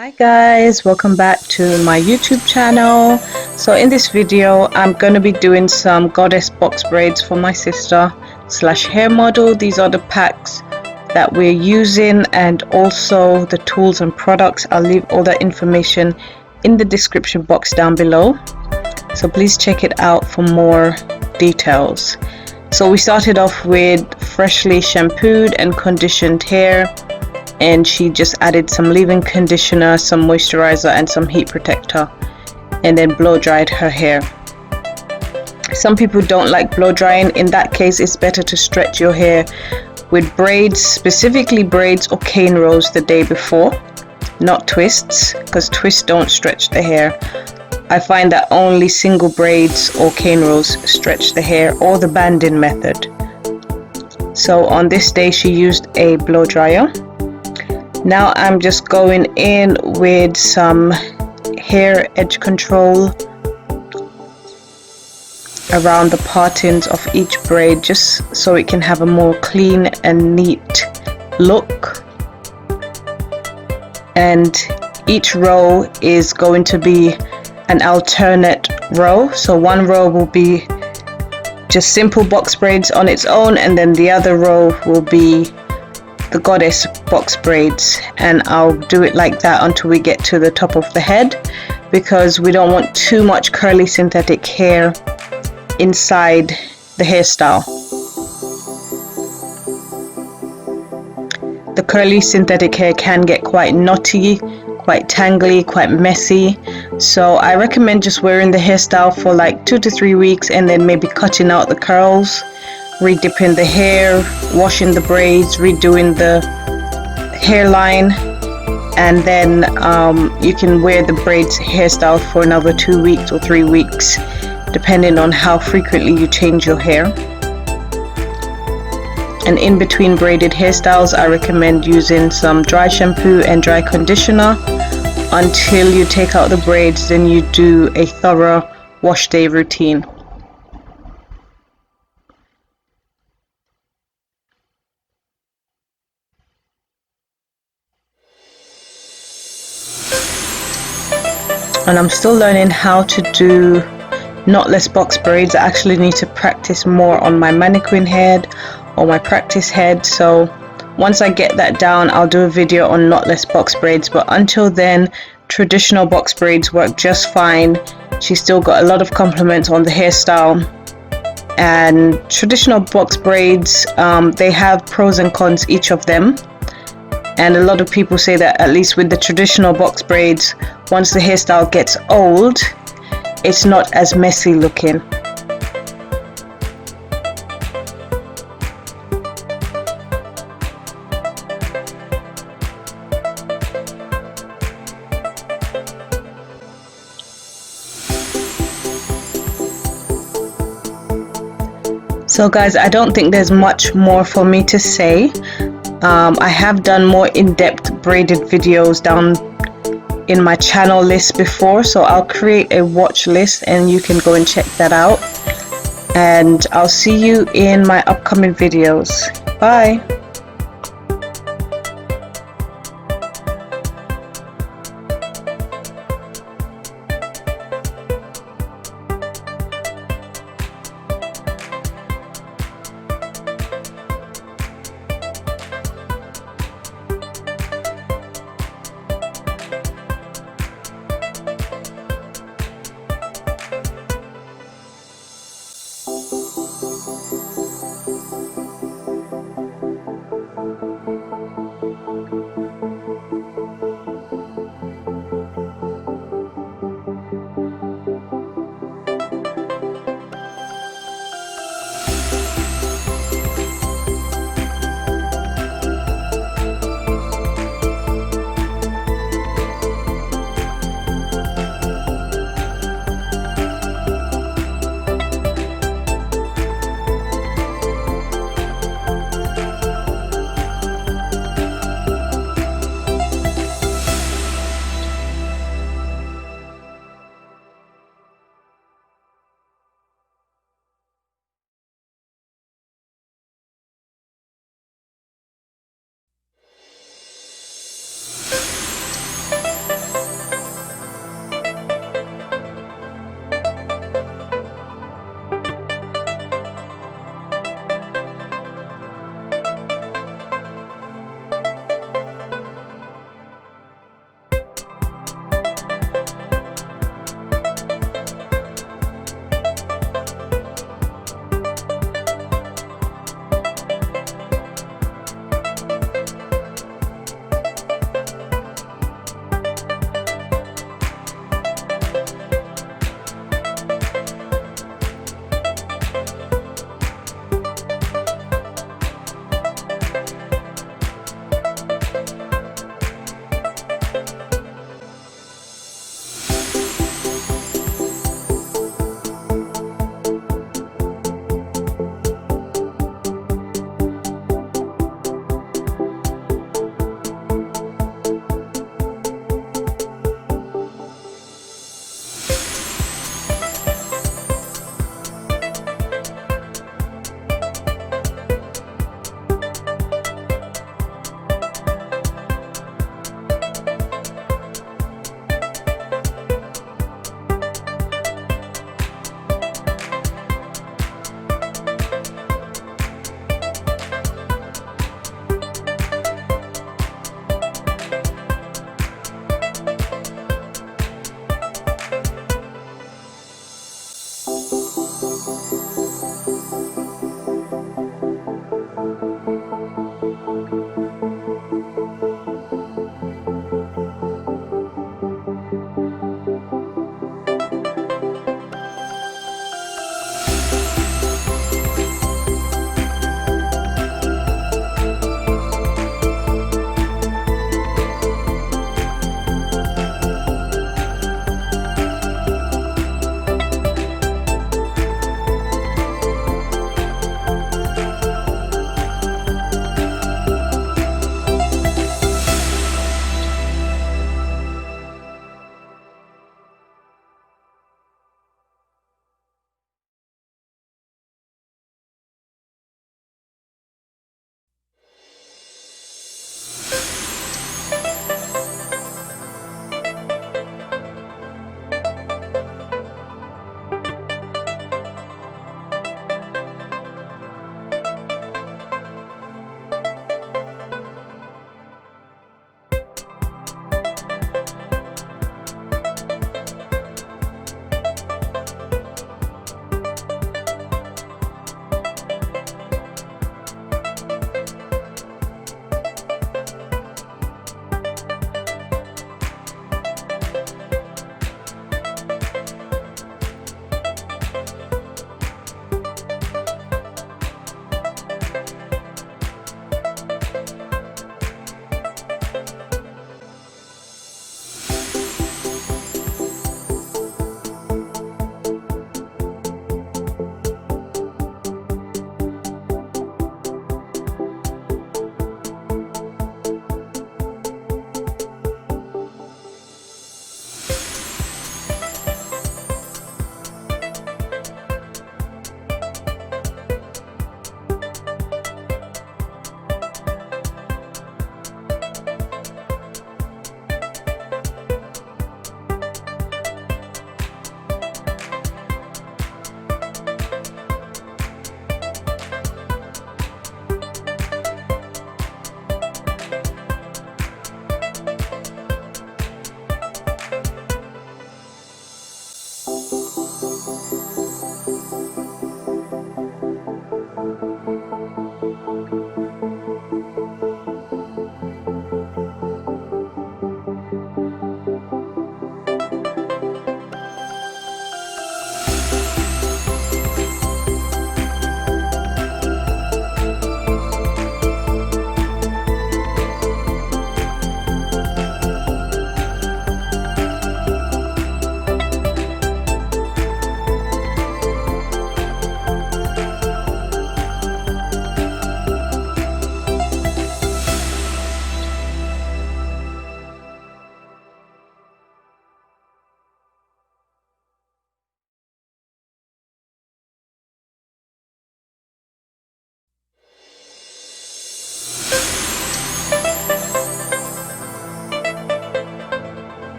Hi guys, welcome back to my YouTube channel. So in this video I'm going to be doing some goddess box braids for my sister slash hair model. These are the packs that we're using and also the tools and products. I'll leave all that information in the description box down below, so please check it out for more details. So we started off with freshly shampooed and conditioned hair, and she just added some leave-in conditioner, some moisturizer and some heat protector, and then blow dried her hair. Some people don't like blow drying. In that case, it's better to stretch your hair with braids, specifically braids or cane rolls the day before, not twists, because twists don't stretch the hair. I find that only single braids or cane rolls stretch the hair, or the banding method. So on this day she used a blow dryer. Now I'm just going in with some hair edge control around the partings of each braid, just so it can have a more clean and neat look. And each row is going to be an alternate row. So one row will be just simple box braids on its own, and then the other row will be the goddess box braids, and I'll do it like that until we get to the top of the head, because we don't want too much curly synthetic hair inside the hairstyle. The curly synthetic hair can get quite knotty, quite tangly, quite messy, so I recommend just wearing the hairstyle for like 2 to 3 weeks and then maybe cutting out the curls, redipping the hair, washing the braids, redoing the hairline, and then you can wear the braids hairstyle for another 2 weeks or 3 weeks, depending on how frequently you change your hair. And in between braided hairstyles, I recommend using some dry shampoo and dry conditioner until you take out the braids. Then you do a thorough wash day routine. And I'm still learning how to do knotless box braids. I actually need to practice more on my mannequin head or my practice head. So once I get that down, I'll do a video on knotless box braids. But until then, traditional box braids work just fine. She still got a lot of compliments on the hairstyle. And traditional box braids, they have pros and cons, each of them. And a lot of people say that, at least with the traditional box braids, once the hairstyle gets old, it's not as messy looking. So guys, I don't think there's much more for me to say. I have done more in-depth braided videos down in my channel list before, so I'll create a watch list and you can go and check that out. And I'll see you in my upcoming videos. Bye.